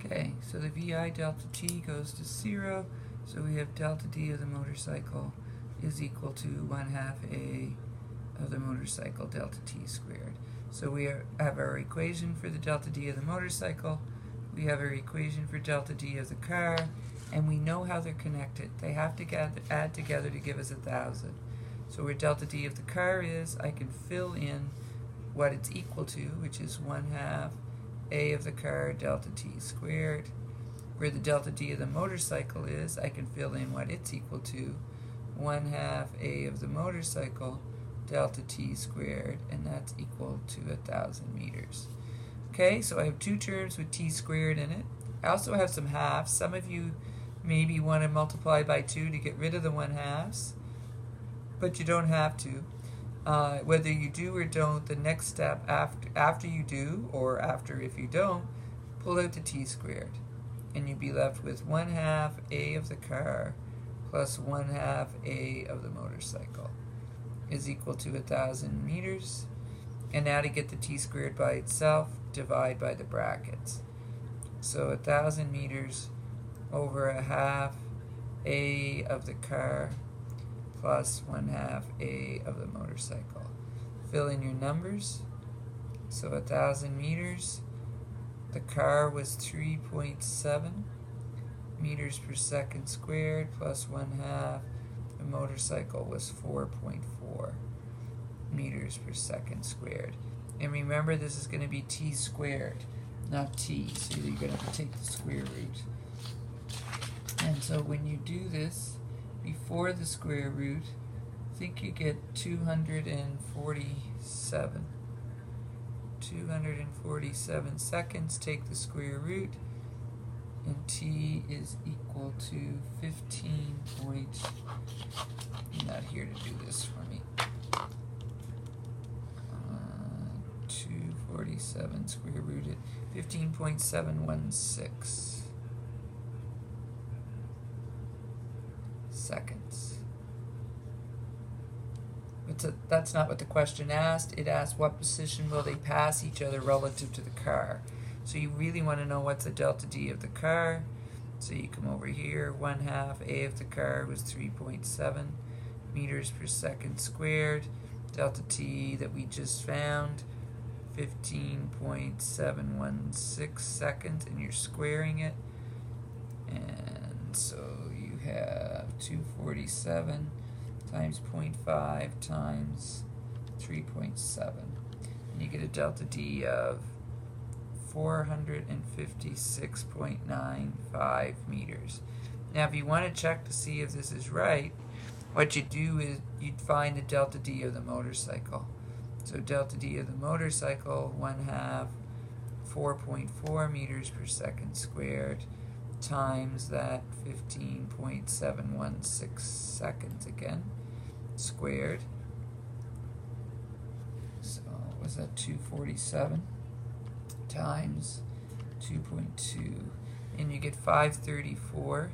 Okay, so the VI delta T goes to 0, so we have delta D of the motorcycle is equal to 1/2 A of the motorcycle delta T squared. So we have our equation for the delta D of the motorcycle, we have our equation for delta D of the car, and we know how they're connected. They have to add together to give us 1,000. So where delta D of the car is, I can fill in what it's equal to, which is 1/2 A of the car delta T squared. Where the delta D of the motorcycle is, I can fill in what it's equal to, 1/2 A of the motorcycle delta T squared, and that's equal to 1,000 meters. Okay, so I have two terms with T squared in it. I also have some halves. Some of you maybe want to multiply by 2 to get rid of the 1/2s, but you don't have to. Whether you do or don't, the next step after you do, or after if you don't, pull out the T squared, and you'd be left with 1/2 A of the car plus 1/2 A of the motorcycle is equal to 1,000 meters. And now to get the T squared by itself, divide by the brackets. So 1,000 meters over 1/2 A of the car plus 1/2 A of the motorcycle. Fill in your numbers. So 1,000 meters, the car was 3.7 meters per second squared plus 1/2. The motorcycle was 4.4 meters per second squared. And remember, this is going to be T squared, not T, so you're going to have to take the square root. And so when you do this, before the square root, I think you get 247. 247 seconds, take the square root, and T is equal to 15 point, I'm not here to do this for me, 247 square rooted, 15.716 seconds. But that's not what the question asked. It asked what position will they pass each other relative to the car. So you really want to know what's the delta D of the car. So you come over here, 1/2 A of the car was 3.7 meters per second squared. Delta T that we just found, 15.716 seconds, and you're squaring it. And so you have 247 times 0.5 times 3.7. And you get a delta D of 456.95 meters. Now if you want to check to see if this is right, what you do is you'd find the delta D of the motorcycle. So delta D of the motorcycle, 1/2, 4.4 meters per second squared, times that 15.716 seconds again, squared. So was that 247 times 2.2, and you get 534.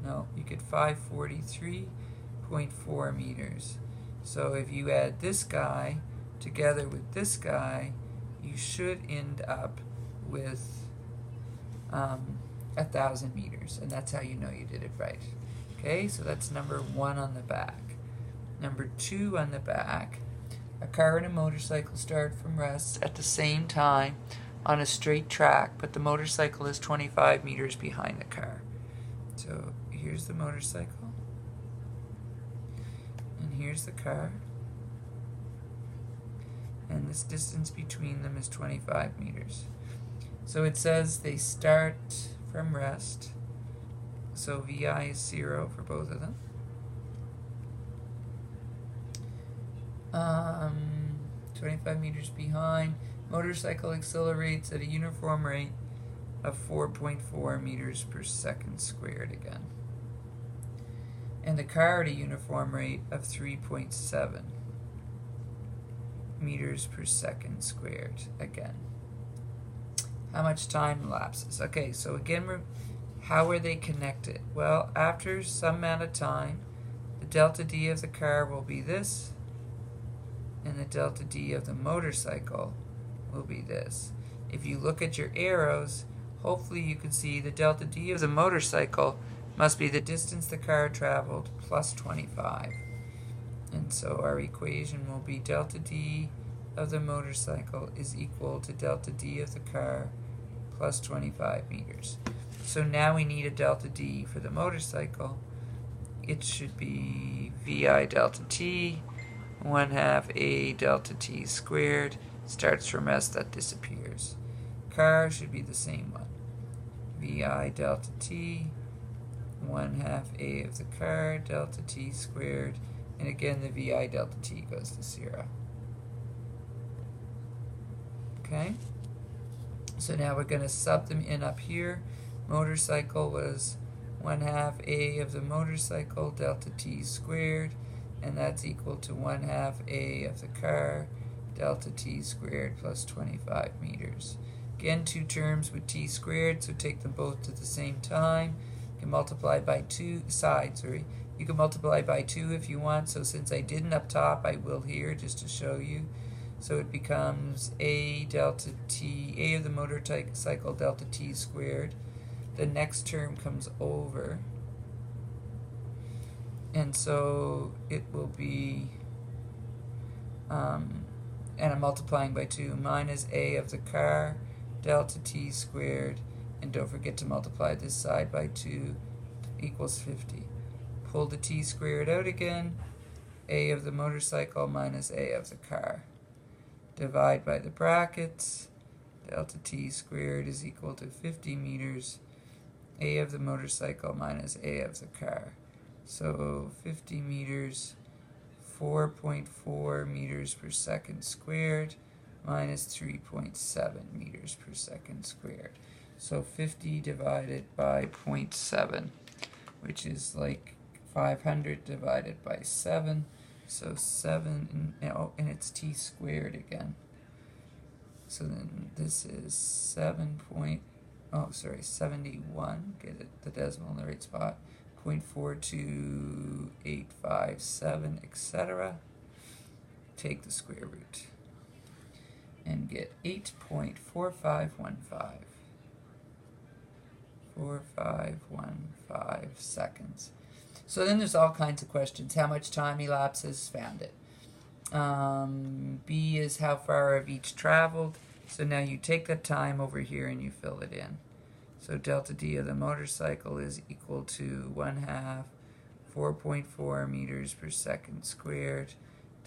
No, you get 543.4 meters. So if you add this guy together with this guy, you should end up with 1,000 meters, and that's how you know you did it right. Okay, so that's number 1 on the back. Number 2 on the back, a car and a motorcycle start from rest at the same time on a straight track, but the motorcycle is 25 meters behind the car. So here's the motorcycle, and here's the car, and this distance between them is 25 meters. So it says they start from rest, so VI is 0 for both of them. 25 meters behind. Motorcycle accelerates at a uniform rate of 4.4 meters per second squared again. And the car at a uniform rate of 3.7 meters per second squared again. How much time elapses? Okay, so again, how are they connected? Well, after some amount of time, the delta D of the car will be this, and the delta D of the motorcycle will be this. If you look at your arrows, hopefully you can see the delta D of the motorcycle must be the distance the car traveled plus 25. And so our equation will be delta D of the motorcycle is equal to delta D of the car plus 25 meters. So now we need a delta D for the motorcycle. It should be VI delta T, 1/2 A delta T squared. Starts from S, that disappears. Car should be the same one. VI delta T, 1/2 A of the car delta T squared. And again, the VI delta T goes to 0. Okay? So now we're going to sub them in up here. Motorcycle was 1/2 A of the motorcycle delta T squared. And that's equal to 1/2 A of the car delta T squared plus 25 meters. Again, two terms with T squared, so take them both at the same time. You can multiply by two sides, You can multiply by 2 if you want, so since I didn't up top, I will here just to show you. So it becomes A delta T, A of the motorcycle delta T squared. The next term comes over. And so it will be, and I'm multiplying by 2, minus A of the car delta T squared. And don't forget to multiply this side by 2 equals 50. Pull the T squared out again, A of the motorcycle minus A of the car. Divide by the brackets, delta T squared is equal to 50 meters, A of the motorcycle minus A of the car. So 50 meters, 4.4 meters per second squared, minus 3.7 meters per second squared. So 50 divided by 0.7, which is like 500 divided by 7, so 7, and it's T squared again. So then this is 71, get it, the decimal in the right spot, 0.42857, etc. Take the square root and get 8.4515. 4515 seconds. So then there's all kinds of questions. How much time elapses? Found it. B is how far have each traveled. So now you take that time over here and you fill it in. So delta D of the motorcycle is equal to 1/2 4.4 meters per second squared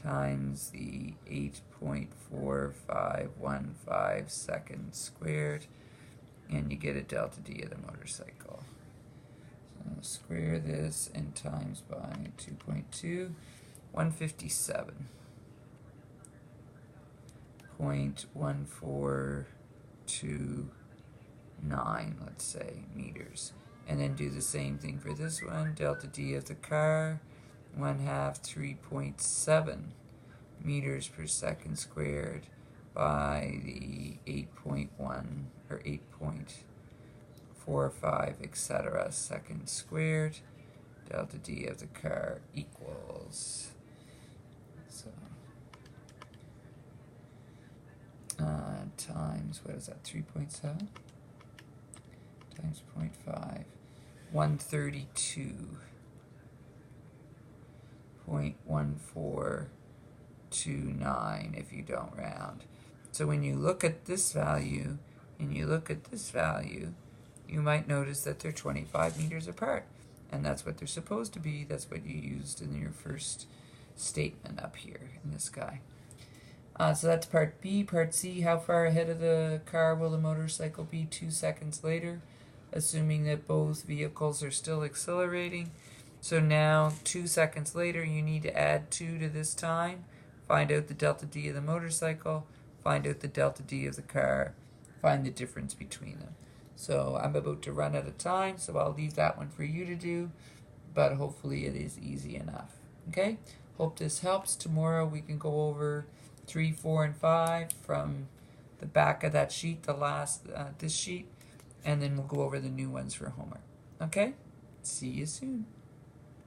times the 8.4515 seconds squared. And you get a delta D of the motorcycle. So square this and times by 2.2, 157.1429, let's say, meters. And then do the same thing for this one. Delta D of the car, 1/2 3.7 meters per second squared by the 8.1 or 8.45, etc. seconds squared. Delta D of the car equals, so times, what is that, 3.7 times 0.5, 132.1429 if you don't round. So when you look at this value and you look at this value, you might notice that they're 25 meters apart. And that's what they're supposed to be. That's what you used in your first statement up here in this guy. So that's part B. Part C, how far ahead of the car will the motorcycle be 2 seconds later, assuming that both vehicles are still accelerating. So now 2 seconds later, you need to add 2 to this time, find out the delta D of the motorcycle, find out the delta D of the car, find the difference between them. So I'm about to run out of time, so I'll leave that one for you to do, but hopefully it is easy enough. Okay? Hope this helps. Tomorrow we can go over 3, 4, and 5 from the back of that sheet, the last, this sheet, and then we'll go over the new ones for homework. Okay? See you soon.